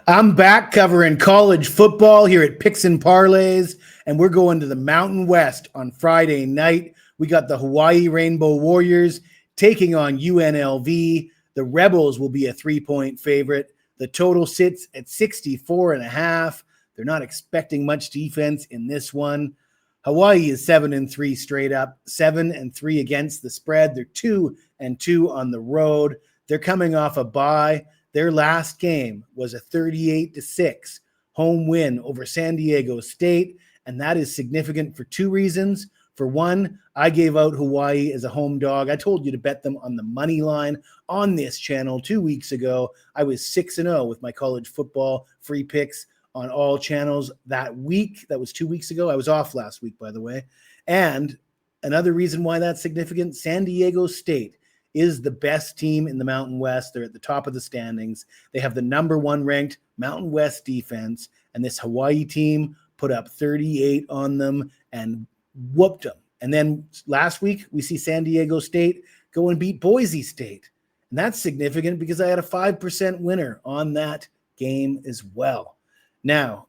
I'm back covering college football here at Picks and Parlays, and we're going to the Mountain West on Friday night. We got the Hawaii Rainbow Warriors taking on UNLV. The Rebels will be a 3-point favorite. The total sits at 64.5. They're not expecting much defense in this one. Hawaii is 7-3 straight up, 7-3 against the spread. They're 2-2 on the road. They're coming off a bye. Their last game was a 38-6 home win over San Diego State, and that is significant for two reasons. For one, I gave out Hawaii as a home dog. I told you to bet them on the money line on this channel 2 weeks ago. I was 6-0 with my college football free picks on all channels that week. That was 2 weeks ago. I was off last week, by the way. And another reason why that's significant, San Diego State is the best team in the Mountain West. They're at the top of the standings. They have the number one ranked Mountain West defense, and this Hawaii team put up 38 on them and whooped them. And then last week, we see San Diego State go and beat Boise State. And that's significant because I had a 5% winner on that game as well. Now,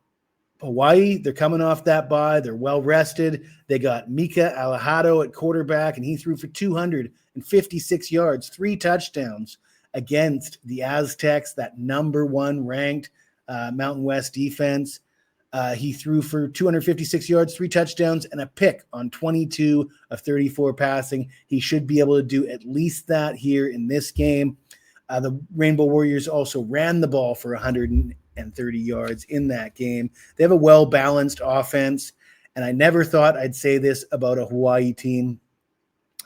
Hawaii, they're coming off that bye. They're well rested. They got Mika Alejado at quarterback, and he threw for 256 yards, 3 touchdowns against the Aztecs, that number one ranked Mountain West defense. He threw for 256 yards, 3 touchdowns, and a pick on 22 of 34 passing. He should be able to do at least that here in this game. The Rainbow Warriors also ran the ball for 130 yards in that game. They have a well-balanced offense, and I never thought I'd say this about a Hawaii team.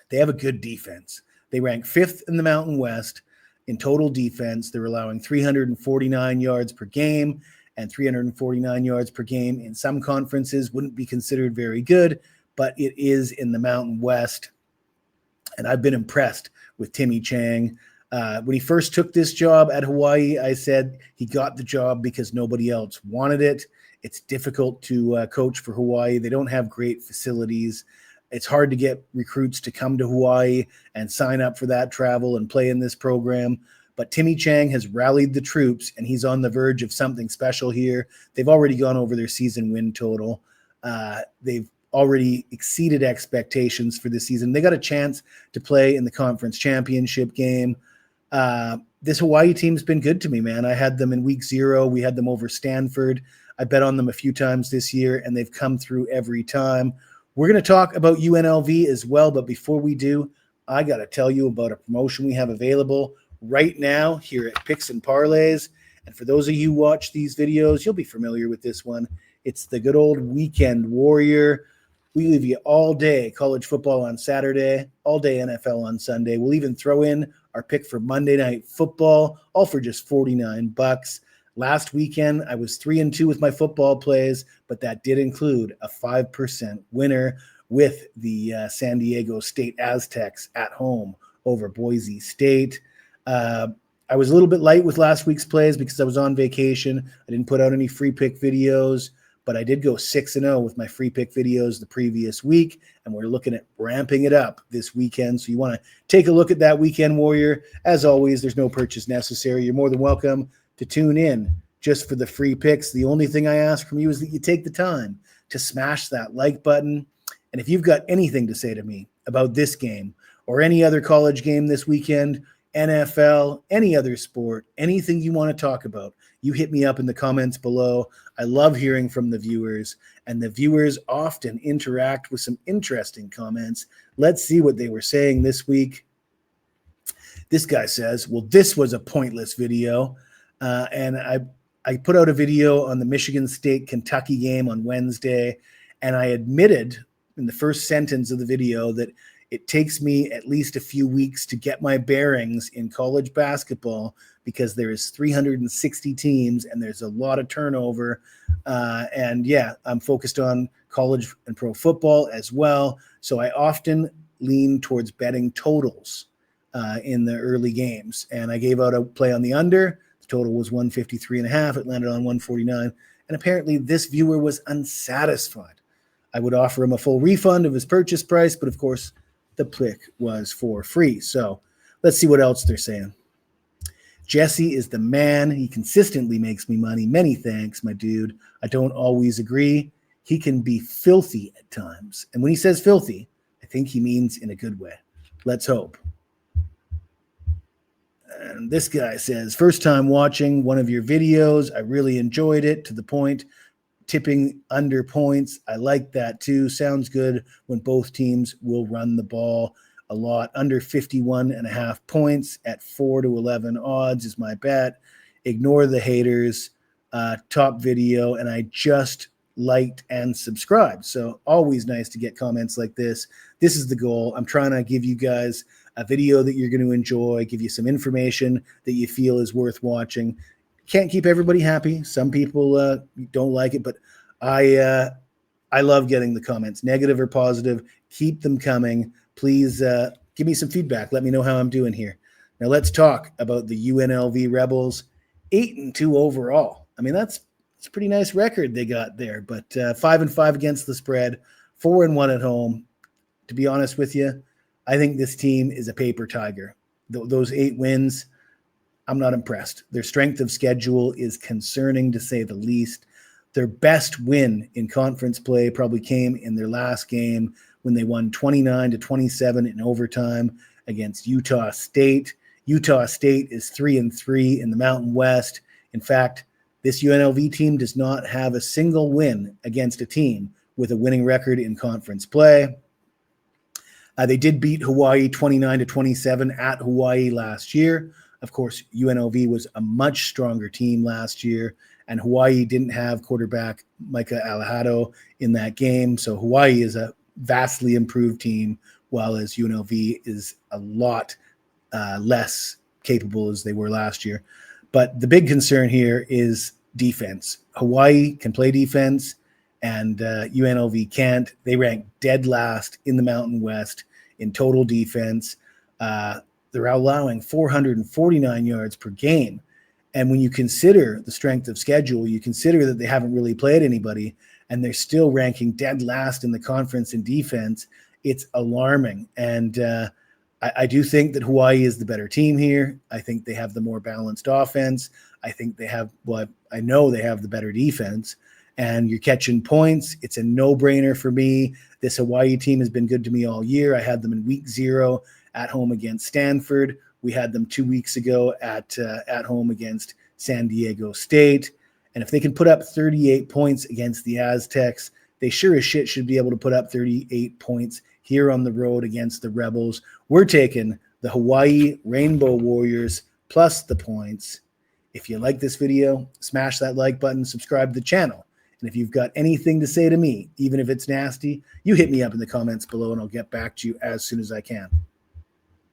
They have a good defense. They rank 5th in the Mountain West in total defense. They're allowing 349 yards per game, and 349 yards per game in some conferences wouldn't be considered very good, but it is in the Mountain West. And I've been impressed with Timmy Chang. When he first took this job at Hawaii, I said he got the job because nobody else wanted it. It's difficult to coach for Hawaii. They don't have great facilities. It's hard to get recruits to come to Hawaii and sign up for that travel and play in this program. But Timmy Chang has rallied the troops, and he's on the verge of something special here. They've already gone over their season win total. They've already exceeded expectations for this season. They got a chance to play in the conference championship game. This Hawaii team's been good to me, man. I had them in week 0. We had them over Stanford. I bet on them a few times this year, and they've come through every time. We're going to talk about UNLV as well, but before we do, I got to tell you about a promotion we have available right now here at Picks and Parlays. And for those of you who watch these videos, you'll be familiar with this one. It's the good old Weekend Warrior. We leave you all day college football on Saturday, all day NFL on Sunday. We'll even throw in our pick for Monday Night Football, all for just $49. Last weekend, I was 3-2 with my football plays, but that did include a 5% winner with the San Diego State Aztecs at home over Boise State. I was a little bit light with last week's plays because I was on vacation. I didn't put out any free pick videos, but I did go 6-0 with my free pick videos the previous week, and we're looking at ramping it up this weekend. So you want to take a look at that Weekend Warrior. As always, there's no purchase necessary. You're more than welcome to tune in just for the free picks. The only thing I ask from you is that you take the time to smash that like button. And if you've got anything to say to me about this game or any other college game this weekend, NFL, any other sport, anything you want to talk about, you hit me up in the comments below. I love hearing from the viewers, and the viewers often interact with some interesting comments. Let's see what they were saying this week. This guy says, well, this was a pointless video. And I put out a video on the Michigan State-Kentucky game on Wednesday, and I admitted in the first sentence of the video that it takes me at least a few weeks to get my bearings in college basketball because there is 360 teams and there's a lot of turnover. And yeah, I'm focused on college and pro football as well. So I often lean towards betting totals in the early games. And I gave out a play on the under. The total was 153.5. It landed on 149. And apparently this viewer was unsatisfied. I would offer him a full refund of his purchase price, but of course, the pick was for free. So let's see what else they're saying. Jesse is the man. He consistently makes me money. Many thanks, my dude. I don't always agree. He can be filthy at times. And when he says filthy, I think he means in a good way. Let's hope. And this guy says, first time watching one of your videos. I really enjoyed it, to the point. Tipping under points. I like that too. Sounds good when both teams will run the ball a lot. Under 51.5 points at 4 to 11 odds is my bet. Ignore the haters. Top video, and I just liked and subscribed. So always nice to get comments like this. This is the goal. I'm trying to give you guys a video that you're going to enjoy, give you some information that you feel is worth watching. Can't keep everybody happy. Some people don't like it, but I love getting the comments, negative or positive. Keep them coming. Please give me some feedback. Let me know how I'm doing here. Now let's talk about the UNLV Rebels. 8-2 overall. I mean, that's a pretty nice record they got there, but 5-5 against the spread, 4-1 at home. To be honest with you, I think this team is a paper tiger. Those 8 wins, I'm not impressed. Their strength of schedule is concerning, to say the least. Their best win in conference play probably came in their last game when they won 29-27 in overtime against Utah State. Utah State is 3-3 in the Mountain West. In fact, this UNLV team does not have a single win against a team with a winning record in conference play. They did beat Hawaii 29-27 at Hawaii last year. Of course, UNLV was a much stronger team last year, and Hawaii didn't have quarterback Micah Alahado in that game. So Hawaii is a vastly improved team, while as UNLV is a lot less capable as they were last year. But the big concern here is defense. Hawaii can play defense, and UNLV can't. They rank dead last in the Mountain West in total defense. They're allowing 449 yards per game. And when you consider the strength of schedule, you consider that they haven't really played anybody, and they're still ranking dead last in the conference in defense. It's alarming. And I do think that Hawaii is the better team here. I think they have the more balanced offense. I think they have, well, I know they have the better defense. And you're catching points. It's a no-brainer for me. This Hawaii team has been good to me all year. I had them in week 0 at home against Stanford. We had them 2 weeks ago at home against San Diego State. And if they can put up 38 points against the Aztecs, they sure as shit should be able to put up 38 points here on the road against the Rebels. We're taking the Hawaii Rainbow Warriors plus the points. If you like this video, smash that like button, subscribe to the channel. And if you've got anything to say to me, even if it's nasty, you hit me up in the comments below and I'll get back to you as soon as I can.